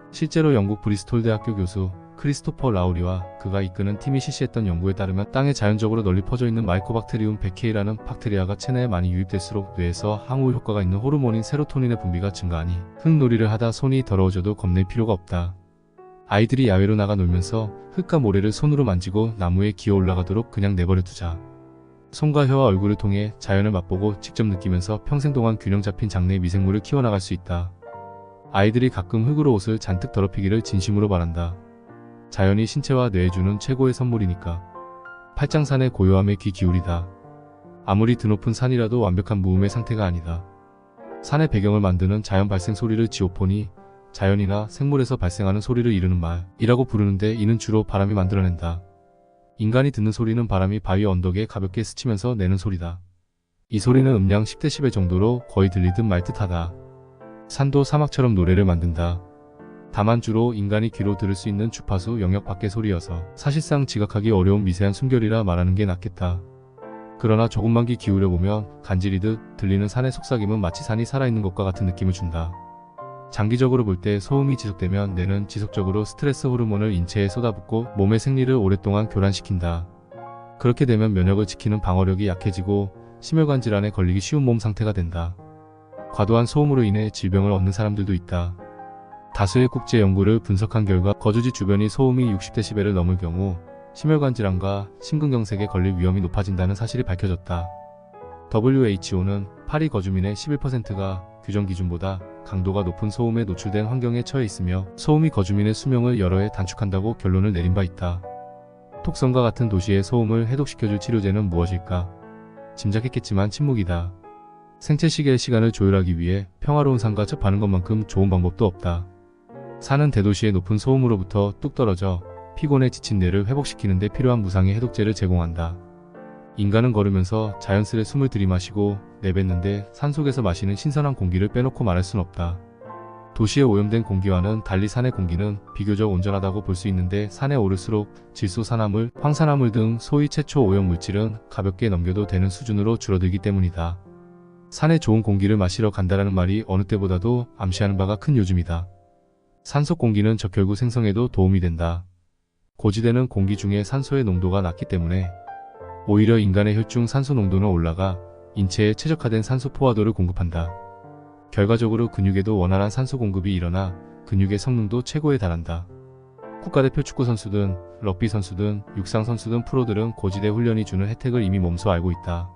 실제로 영국 브리스톨 대학교 교수 크리스토퍼 라우리와 그가 이끄는 팀이 실시했던 연구에 따르면 땅에 자연적으로 널리 퍼져 있는 마이코박테리움 베케이라는 박테리아가 체내에 많이 유입될수록 뇌에서 항우울 효과가 있는 호르몬인 세로토닌의 분비가 증가하니 흙놀이를 하다 손이 더러워져도 겁낼 필요가 없다. 아이들이 야외로 나가 놀면서 흙과 모래를 손으로 만지고 나무에 기어 올라가도록 그냥 내버려 두자. 손과 혀와 얼굴을 통해 자연을 맛보고 직접 느끼면서 평생 동안 균형 잡힌 장내 미생물을 키워나갈 수 있다. 아이들이 가끔 흙으로 옷을 잔뜩 더럽히기를 진심으로 바란다. 자연이 신체와 뇌에 주는 최고의 선물이니까. 팔장산의 고요함에 귀 기울이다. 아무리 드높은 산이라도 완벽한 무음의 상태가 아니다. 산의 배경을 만드는 자연 발생 소리를 지오폰이, 자연이나 생물에서 발생하는 소리를 이르는 말이라고 부르는데, 이는 주로 바람이 만들어낸다. 인간이 듣는 소리는 바람이 바위 언덕에 가볍게 스치면서 내는 소리다. 이 소리는 음량 10dB 정도로 거의 들리듯 말 듯하다. 산도 사막처럼 노래를 만든다. 다만 주로 인간이 귀로 들을 수 있는 주파수 영역 밖의 소리여서 사실상 지각하기 어려운 미세한 숨결이라 말하는 게 낫겠다. 그러나 조금만 귀 기울여보면 간지리듯 들리는 산의 속삭임은 마치 산이 살아있는 것과 같은 느낌을 준다. 장기적으로 볼 때 소음이 지속되면 뇌는 지속적으로 스트레스 호르몬을 인체에 쏟아붓고 몸의 생리를 오랫동안 교란시킨다. 그렇게 되면 면역을 지키는 방어력이 약해지고 심혈관 질환에 걸리기 쉬운 몸 상태가 된다. 과도한 소음으로 인해 질병을 얻는 사람들도 있다. 다수의 국제 연구를 분석한 결과 거주지 주변이 소음이 60dB를 넘을 경우 심혈관 질환과 심근경색에 걸릴 위험이 높아진다는 사실이 밝혀졌다. WHO는 파리 거주민의 11%가 규정 기준보다 강도가 높은 소음에 노출된 환경에 처해 있으며 소음이 거주민의 수명을 여러 해 단축한다고 결론을 내린 바 있다. 톡성과 같은 도시의 소음을 해독시켜줄 치료제는 무엇일까? 짐작했겠지만 침묵이다. 생체시계의 시간을 조율하기 위해 평화로운 산과 접하는 것만큼 좋은 방법도 없다. 산은 대도시의 높은 소음으로부터 뚝 떨어져 피곤에 지친 뇌를 회복시키는 데 필요한 무상의 해독제를 제공한다. 인간은 걸으면서 자연스레 숨을 들이마시고 내뱉는데 산속에서 마시는 신선한 공기를 빼놓고 말할 순 없다. 도시에 오염된 공기와는 달리 산의 공기는 비교적 온전하다고 볼 수 있는데, 산에 오를수록 질소산화물, 황산화물 등 소위 최초 오염 물질은 가볍게 넘겨도 되는 수준으로 줄어들기 때문이다. 산에 좋은 공기를 마시러 간다라는 말이 어느 때보다도 암시하는 바가 큰 요즘이다. 산속 공기는 적혈구 생성에도 도움이 된다. 고지대는 공기 중에 산소의 농도가 낮기 때문에 오히려 인간의 혈중 산소 농도는 올라가 인체에 최적화된 산소 포화도를 공급한다. 결과적으로 근육에도 원활한 산소 공급이 일어나 근육의 성능도 최고에 달한다. 국가대표 축구선수든 럭비 선수든 육상선수든 프로들은 고지대 훈련이 주는 혜택을 이미 몸소 알고 있다.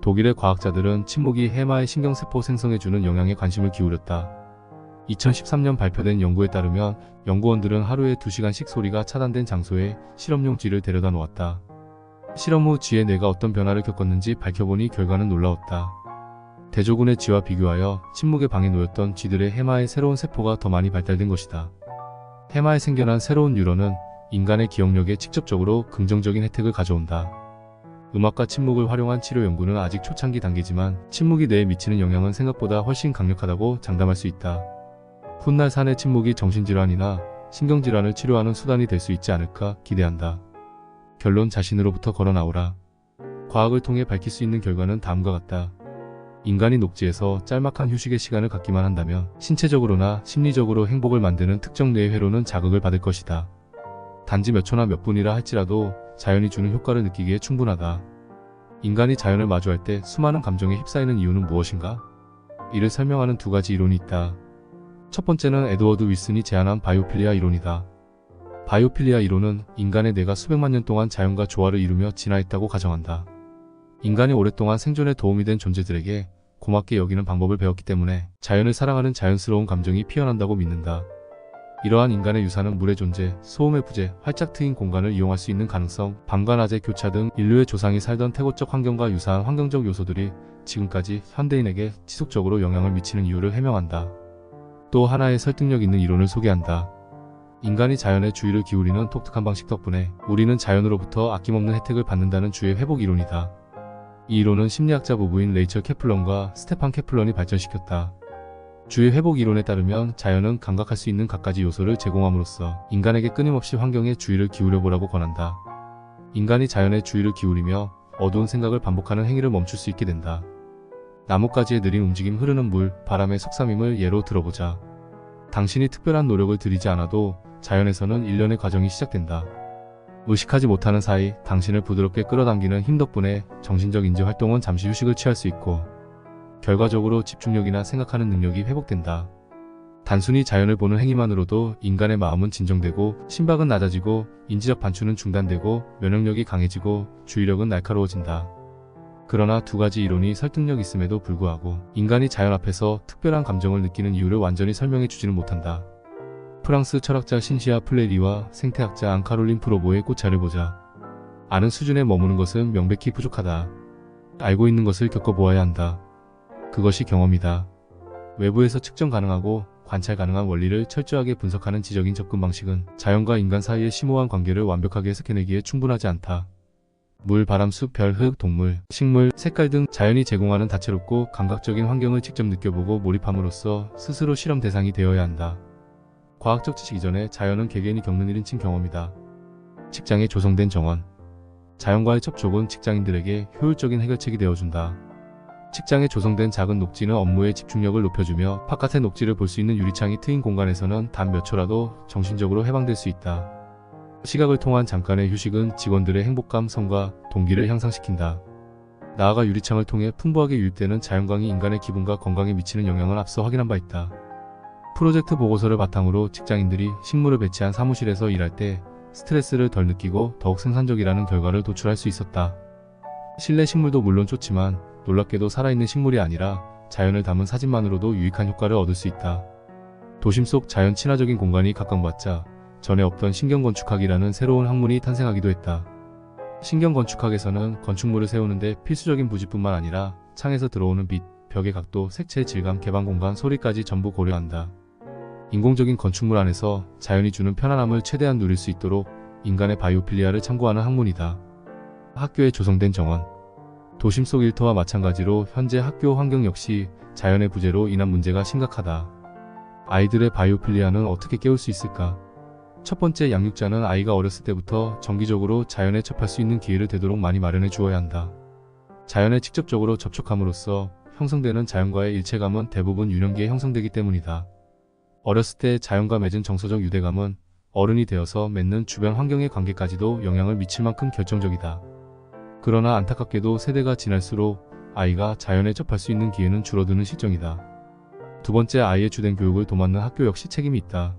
독일의 과학자들은 침묵이 해마의 신경세포 생성해주는 영향에 관심을 기울였다. 2013년 발표된 연구에 따르면 연구원들은 하루에 2시간씩 소리가 차단된 장소에 실험용 쥐를 데려다 놓았다. 실험 후 쥐의 뇌가 어떤 변화를 겪었는지 밝혀보니 결과는 놀라웠다. 대조군의 쥐와 비교하여 침묵의 방에 놓였던 쥐들의 해마의 새로운 세포가 더 많이 발달된 것이다. 해마에 생겨난 새로운 뉴런은 인간의 기억력에 직접적으로 긍정적인 혜택을 가져온다. 음악과 침묵을 활용한 치료 연구는 아직 초창기 단계지만 침묵이 뇌에 미치는 영향은 생각보다 훨씬 강력하다고 장담할 수 있다. 훗날 산의 침묵이 정신질환이나 신경질환을 치료하는 수단이 될 수 있지 않을까 기대한다. 결론: 자신으로부터 걸어 나오라. 과학을 통해 밝힐 수 있는 결과는 다음과 같다. 인간이 녹지에서 짤막한 휴식의 시간을 갖기만 한다면 신체적으로나 심리적으로 행복을 만드는 특정 뇌의 회로는 자극을 받을 것이다. 단지 몇 초나 몇 분이라 할지라도 자연이 주는 효과를 느끼기에 충분하다. 인간이 자연을 마주할 때 수많은 감정에 휩싸이는 이유는 무엇인가? 이를 설명하는 두 가지 이론이 있다. 첫 번째는 에드워드 윌슨이 제안한 바이오필리아 이론이다. 바이오필리아 이론은 인간의 뇌가 수백만 년 동안 자연과 조화를 이루며 진화했다고 가정한다. 인간이 오랫동안 생존에 도움이 된 존재들에게 고맙게 여기는 방법을 배웠기 때문에 자연을 사랑하는 자연스러운 감정이 피어난다고 믿는다. 이러한 인간의 유산은 물의 존재, 소음의 부재, 활짝 트인 공간을 이용할 수 있는 가능성, 밤과 낮의 교차 등 인류의 조상이 살던 태고적 환경과 유사한 환경적 요소들이 지금까지 현대인에게 지속적으로 영향을 미치는 이유를 해명한다. 또 하나의 설득력 있는 이론을 소개한다. 인간이 자연의 주의를 기울이는 독특한 방식 덕분에 우리는 자연으로부터 아낌없는 혜택을 받는다는 주의 회복 이론이다. 이 이론은 심리학자 부부인 레이첼 캐플런과 스테판 캐플런이 발전시켰다. 주의 회복 이론에 따르면 자연은 감각할 수 있는 갖가지 요소를 제공함으로써 인간에게 끊임없이 환경에 주의를 기울여보라고 권한다. 인간이 자연의 주의를 기울이며 어두운 생각을 반복하는 행위를 멈출 수 있게 된다. 나뭇가지의 느린 움직임, 흐르는 물, 바람의 속삭임을 예로 들어보자. 당신이 특별한 노력을 들이지 않아도 자연에서는 일련의 과정이 시작된다. 의식하지 못하는 사이 당신을 부드럽게 끌어당기는 힘 덕분에 정신적 인지 활동은 잠시 휴식을 취할 수 있고 결과적으로 집중력이나 생각하는 능력이 회복된다. 단순히 자연을 보는 행위만으로도 인간의 마음은 진정되고 심박은 낮아지고 인지적 반추는 중단되고 면역력이 강해지고 주의력은 날카로워진다. 그러나 두 가지 이론이 설득력 있음에도 불구하고 인간이 자연 앞에서 특별한 감정을 느끼는 이유를 완전히 설명해 주지는 못한다. 프랑스 철학자 신시아 플레리와 생태학자 앙카롤린 프로보의 꽃차를 보자. 아는 수준에 머무는 것은 명백히 부족하다. 알고 있는 것을 겪어보아야 한다. 그것이 경험이다. 외부에서 측정 가능하고 관찰 가능한 원리를 철저하게 분석하는 지적인 접근 방식은 자연과 인간 사이의 심오한 관계를 완벽하게 해석해내기에 충분하지 않다. 물, 바람, 숲, 별, 흙, 동물, 식물, 색깔 등 자연이 제공하는 다채롭고 감각적인 환경을 직접 느껴보고 몰입함으로써 스스로 실험 대상이 되어야 한다. 과학적 지식 이전에 자연은 개개인이 겪는 1인칭 경험이다. 직장에 조성된 정원. 자연과의 접촉은 직장인들에게 효율적인 해결책이 되어준다. 직장에 조성된 작은 녹지는 업무의 집중력을 높여주며 바깥의 녹지를 볼 수 있는 유리창이 트인 공간에서는 단 몇 초라도 정신적으로 해방될 수 있다. 시각을 통한 잠깐의 휴식은 직원들의 행복감성과 동기를 향상시킨다. 나아가 유리창을 통해 풍부하게 유입되는 자연광이 인간의 기분과 건강에 미치는 영향을 앞서 확인한 바 있다. 프로젝트 보고서를 바탕으로 직장인들이 식물을 배치한 사무실에서 일할 때 스트레스를 덜 느끼고 더욱 생산적이라는 결과를 도출할 수 있었다. 실내 식물도 물론 좋지만 놀랍게도 살아있는 식물이 아니라 자연을 담은 사진만으로도 유익한 효과를 얻을 수 있다. 도심 속 자연 친화적인 공간이 각광받자 전에 없던 신경건축학이라는 새로운 학문이 탄생하기도 했다. 신경건축학에서는 건축물을 세우는데 필수적인 부지뿐만 아니라 창에서 들어오는 빛, 벽의 각도, 색채, 질감, 개방 공간, 소리까지 전부 고려한다. 인공적인 건축물 안에서 자연이 주는 편안함을 최대한 누릴 수 있도록 인간의 바이오필리아를 참고하는 학문이다. 학교에 조성된 정원. 도심 속 일터와 마찬가지로 현재 학교 환경 역시 자연의 부재로 인한 문제가 심각하다. 아이들의 바이오필리아는 어떻게 깨울 수 있을까? 첫 번째, 양육자는 아이가 어렸을 때부터 정기적으로 자연에 접할 수 있는 기회를 되도록 많이 마련해 주어야 한다. 자연에 직접적으로 접촉함으로써 형성되는 자연과의 일체감은 대부분 유년기에 형성되기 때문이다. 어렸을 때 자연과 맺은 정서적 유대감은 어른이 되어서 맺는 주변 환경의 관계까지도 영향을 미칠 만큼 결정적이다. 그러나 안타깝게도 세대가 지날수록 아이가 자연에 접할 수 있는 기회는 줄어드는 실정이다. 두 번째, 아이의 주된 교육을 도맡는 학교 역시 책임이 있다.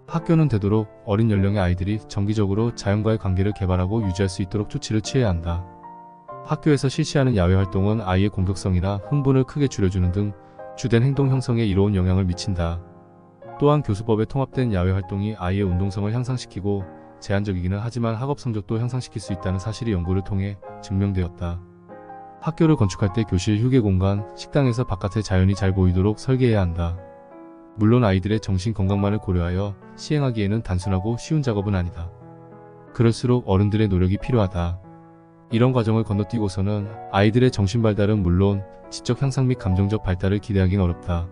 학교는 되도록 어린 연령의 아이들이 정기적으로 자연과의 관계를 개발하고 유지할 수 있도록 조치를 취해야 한다. 학교에서 실시하는 야외 활동은 아이의 공격성이나 흥분을 크게 줄여주는 등 주된 행동 형성에 이로운 영향을 미친다. 또한 교수법에 통합된 야외 활동이 아이의 운동성을 향상시키고 제한적이기는 하지만 학업 성적도 향상시킬 수 있다는 사실이 연구를 통해 증명되었다. 학교를 건축할 때 교실, 휴게 공간, 식당에서 바깥의 자연이 잘 보이도록 설계해야 한다. 물론 아이들의 정신 건강만을 고려하여 시행하기에는 단순하고 쉬운 작업은 아니다. 그럴수록 어른들의 노력이 필요하다. 이런 과정을 건너뛰고서는 아이들의 정신 발달은 물론 지적 향상 및 감정적 발달을 기대하기는 어렵다.